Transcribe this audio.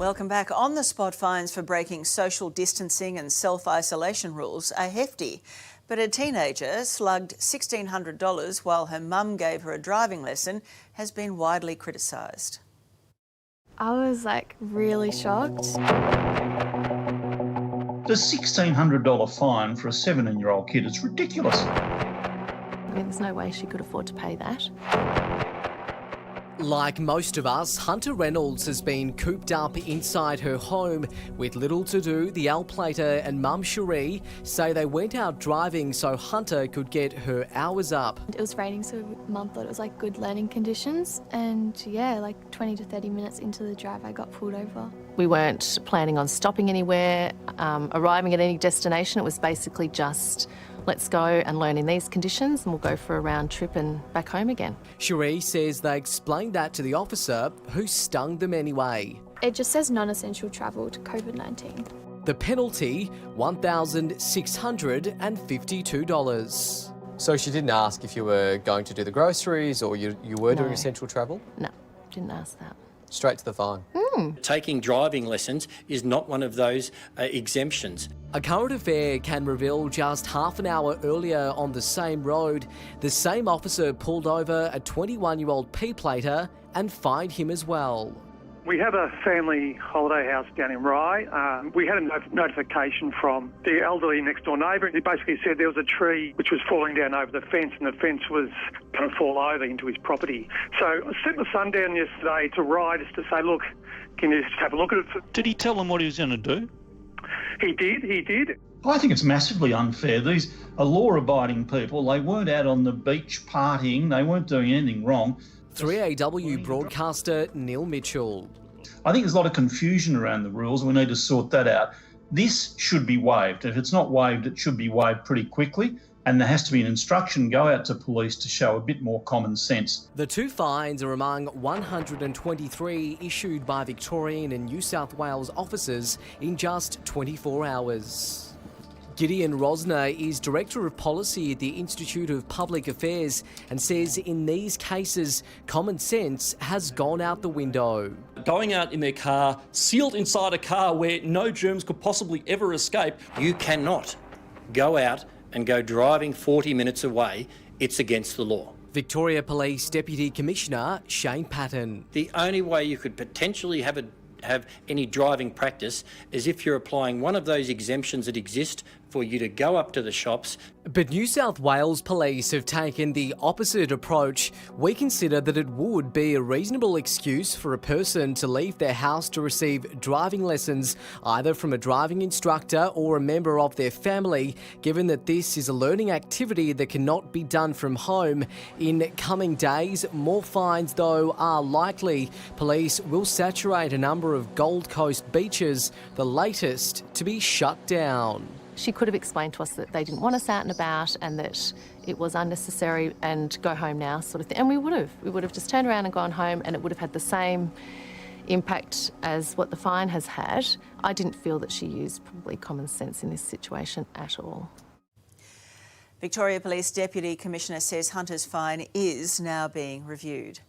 Welcome back. On the spot, fines for breaking social distancing and self-isolation rules are hefty. But a teenager slugged $1,600 while her mum gave her a driving lesson has been widely criticised. I was really shocked. The $1,600 fine for a 17-year-old kid is ridiculous. I mean, there's no way she could afford to pay that. Like most of us, Hunter Reynolds has been cooped up inside her home with little to do. The L-plater and mum Cherie say they went out driving so Hunter could get her hours up. It was raining, so Mum thought it was good learning conditions. And yeah, 20 to 30 minutes into the drive, I got pulled over. We weren't planning on stopping anywhere, arriving at any destination. It was basically just, let's go and learn in these conditions and we'll go for a round trip and back home again. Cherie says they explained that to the officer, who stung them anyway. It just says non-essential travel to COVID-19. The penalty, $1,652. So she didn't ask if you were going to do the groceries or you were doing essential travel? No, didn't ask that. Straight to the fine. Taking driving lessons is not one of those exemptions. A current affair can reveal just half an hour earlier on the same road, the same officer pulled over a 21-year-old P-plater and fined him as well. We have a family holiday house down in Rye. We had a notification from the elderly next door neighbour. He basically said there was a tree which was falling down over the fence and the fence was going to fall over into his property. So I sent my son down yesterday to Rye just to say, look, can you just have a look at it? Did he tell them what he was going to do? He did. I think it's massively unfair. These are law-abiding people. They weren't out on the beach partying. They weren't doing anything wrong. 3AW broadcaster Neil Mitchell. I think there's a lot of confusion around the rules. We need to sort that out. This should be waived. If it's not waived, it should be waived pretty quickly. And there has to be an instruction go out to police to show a bit more common sense. The two fines are among 123 issued by Victorian and New South Wales officers in just 24 hours. Gideon Rosner is Director of Policy at the Institute of Public Affairs and says in these cases, common sense has gone out the window. Going out in their car, sealed inside a car where no germs could possibly ever escape. You cannot go out and go driving 40 minutes away. It's against the law. Victoria Police Deputy Commissioner Shane Patton. The only way you could potentially have any driving practice is if you're applying one of those exemptions that exist for you to go up to the shops. But New South Wales Police have taken the opposite approach. We consider that it would be a reasonable excuse for a person to leave their house to receive driving lessons, either from a driving instructor or a member of their family, given that this is a learning activity that cannot be done from home. In coming days, more fines, though, are likely. Police will saturate a number of Gold Coast beaches, the latest to be shut down. She could have explained to us that they didn't want us out and about and that it was unnecessary and go home now sort of thing. And we would have. We would have just turned around and gone home and it would have had the same impact as what the fine has had. I didn't feel that she used probably common sense in this situation at all. Victoria Police Deputy Commissioner says Hunter's fine is now being reviewed.